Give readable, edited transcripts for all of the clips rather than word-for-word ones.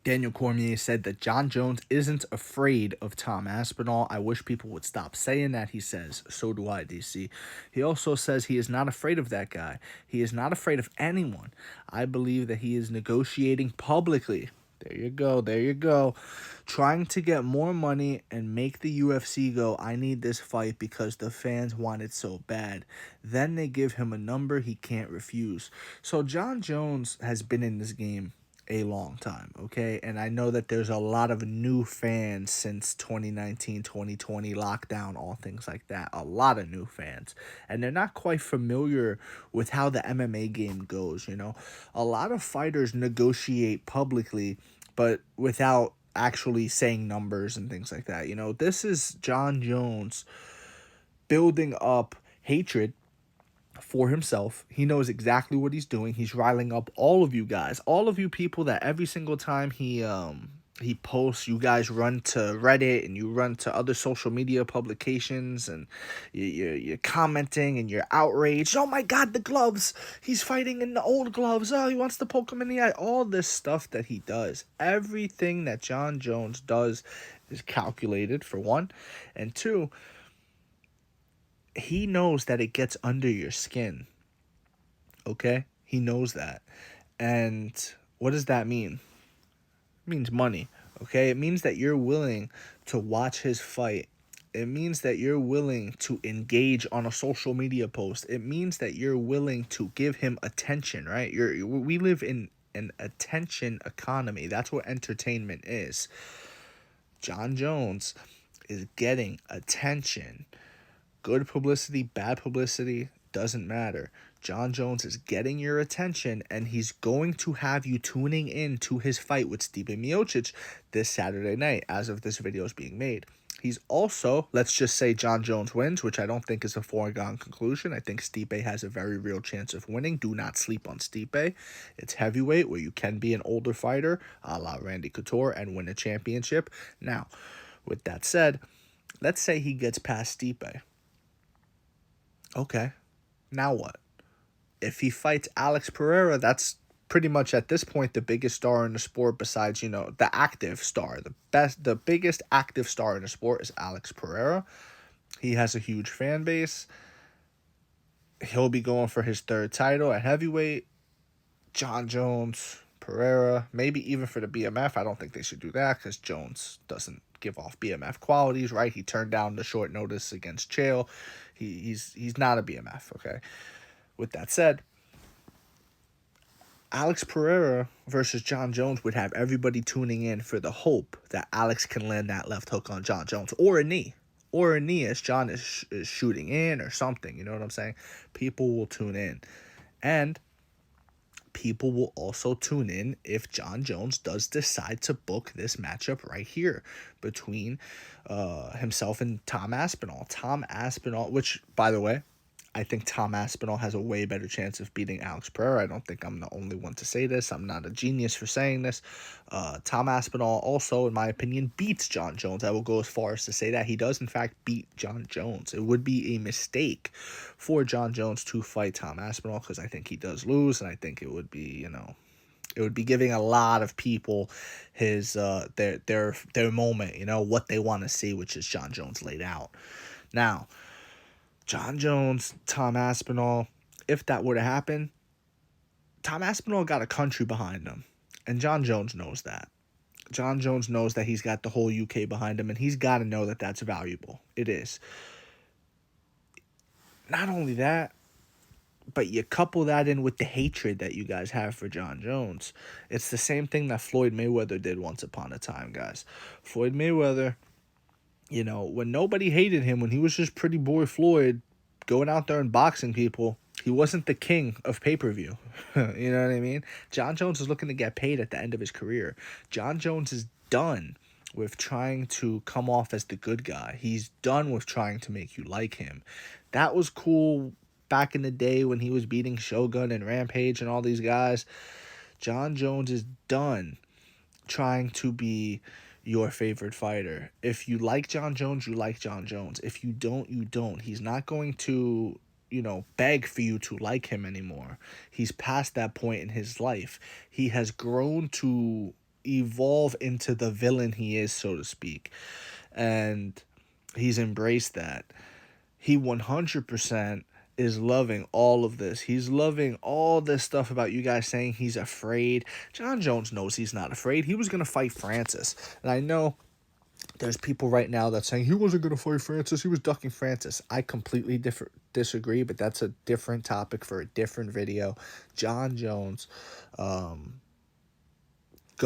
Daniel Cormier said that Jon Jones isn't afraid of Tom Aspinall. I wish people would stop saying that, he says. So do I, DC. He also says he is not afraid of that guy. He is not afraid of anyone. I believe that he is negotiating publicly. There you go. There you go. Trying to get more money and make the UFC go, I need this fight because the fans want it so bad. Then they give him a number he can't refuse. So Jon Jones has been in this game a long time, okay? And I know that there's a lot of new fans since 2019, 2020 lockdown, all things like that. A lot of new fans. And they're not quite familiar with how the MMA game goes, you know? A lot of fighters negotiate publicly, but without actually saying numbers and things like that. You know, this is Jon Jones building up hatred for himself. He knows exactly what he's doing. He's riling up all of you guys, all of you people that every single time he posts, you guys run to Reddit and you run to other social media publications and you're commenting and you're outraged. Oh my God, the gloves! He's fighting in the old gloves. Oh, he wants to poke him in the eye. All this stuff that he does, everything that Jon Jones does is calculated, for one, and two, he knows that it gets under your skin. Okay? He knows that. And what does that mean? It means money. Okay? It means that you're willing to watch his fight. It means that you're willing to engage on a social media post. It means that you're willing to give him attention, right? We live in an attention economy. That's what entertainment is. Jon Jones is getting attention. Good publicity, bad publicity, doesn't matter. Jon Jones is getting your attention, and he's going to have you tuning in to his fight with Stipe Miocic this Saturday night, as of this video is being made. He's also, let's just say Jon Jones wins, which I don't think is a foregone conclusion. I think Stipe has a very real chance of winning. Do not sleep on Stipe. It's heavyweight, where you can be an older fighter, a la Randy Couture, and win a championship. Now, with that said, let's say he gets past Stipe. Okay, now what? If he fights Alex Pereira, that's pretty much at this point the biggest star in the sport besides, you know, the active star. The biggest active star in the sport is Alex Pereira. He has a huge fan base. He'll be going for his third title at heavyweight. Jon Jones, Pereira, maybe even for the BMF. I don't think they should do that because Jones doesn't give off BMF qualities, right? He turned down the short notice against Chael. He's not a BMF, okay? With that said, Alex Pereira versus Jon Jones would have everybody tuning in for the hope that Alex can land that left hook on Jon Jones, or a knee. Or a knee as Jon is shooting in or something, you know what I'm saying? People will tune in. And people will also tune in if Jon Jones does decide to book this matchup right here between himself and Tom Aspinall. Tom Aspinall, which, by the way, I think Tom Aspinall has a way better chance of beating Alex Pereira. I don't think I'm the only one to say this. I'm not a genius for saying this. Tom Aspinall also, in my opinion, beats Jon Jones. I will go as far as to say that he does, in fact, beat Jon Jones. It would be a mistake for Jon Jones to fight Tom Aspinall because I think he does lose, and I think it would be, you know, it would be giving a lot of people his their moment, you know, what they want to see, which is Jon Jones laid out. Now, Jon Jones, Tom Aspinall, if that were to happen, Tom Aspinall got a country behind him. And Jon Jones knows that. Jon Jones knows that he's got the whole UK behind him, and he's got to know that that's valuable. It is. Not only that, but you couple that in with the hatred that you guys have for Jon Jones. It's the same thing that Floyd Mayweather did once upon a time, guys. Floyd Mayweather, you know, when nobody hated him, when he was just pretty boy Floyd going out there and boxing people, he wasn't the king of pay-per-view. You know what I mean? Jon Jones is looking to get paid at the end of his career. Jon Jones is done with trying to come off as the good guy. He's done with trying to make you like him. That was cool back in the day when he was beating Shogun and Rampage and all these guys. Jon Jones is done trying to be your favorite fighter. If you like Jon Jones, you like Jon Jones. If you don't, you don't. He's not going to, you know, beg for you to like him anymore. He's past that point in his life. He has grown to evolve into the villain he is, so to speak. And he's embraced that. He 100% is loving all of this. He's loving all this stuff about you guys saying he's afraid. Jon Jones knows he's not afraid. He was going to fight Francis. And I know there's people right now that's saying he wasn't going to fight Francis. He was ducking Francis. I completely disagree, but that's a different topic for a different video. Jon Jones, go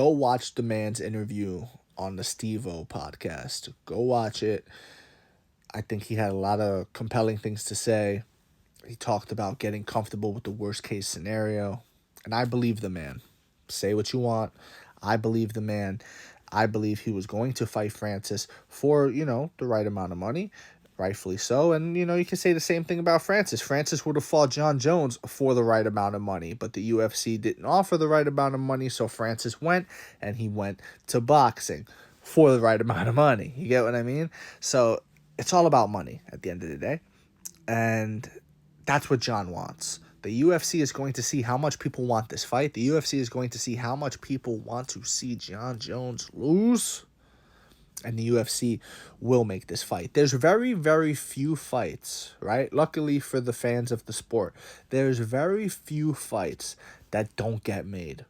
watch the man's interview on the Steve-O podcast. Go watch it. I think he had a lot of compelling things to say. He talked about getting comfortable with the worst case scenario. And I believe the man. Say what you want. I believe the man. I believe he was going to fight Francis for, the right amount of money. Rightfully so. And, you can say the same thing about Francis. Francis would have fought Jon Jones for the right amount of money. But the UFC didn't offer the right amount of money. So Francis went, and he went to boxing for the right amount of money. You get what I mean? So it's all about money at the end of the day. And that's what Jon wants. The UFC is going to see how much people want this fight. The UFC is going to see how much people want to see Jon Jones lose. And the UFC will make this fight. There's very, very few fights, right? Luckily for the fans of the sport, there's very few fights that don't get made.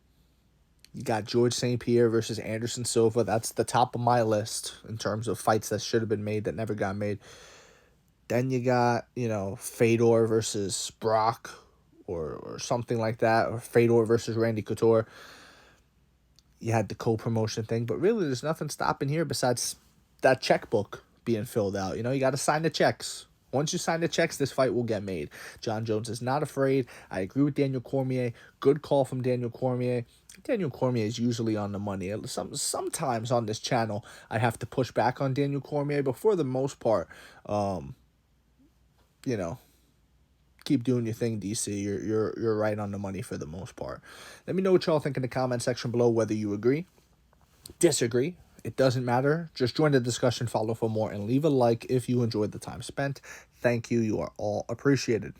You got George St. Pierre versus Anderson Silva. That's the top of my list in terms of fights that should have been made that never got made. Then you got, Fedor versus Brock or something like that, or Fedor versus Randy Couture. You had the co-promotion thing, but really there's nothing stopping here besides that checkbook being filled out. You got to sign the checks. Once you sign the checks, this fight will get made. Jon Jones is not afraid. I agree with Daniel Cormier. Good call from Daniel Cormier. Daniel Cormier is usually on the money. Sometimes on this channel, I have to push back on Daniel Cormier, but for the most part, keep doing your thing, DC. You're right on the money for the most part. Let me know what y'all think in the comment section below, whether you agree, disagree. It doesn't matter. Just join the discussion, follow for more, and leave a like if you enjoyed the time spent. Thank you. You are all appreciated.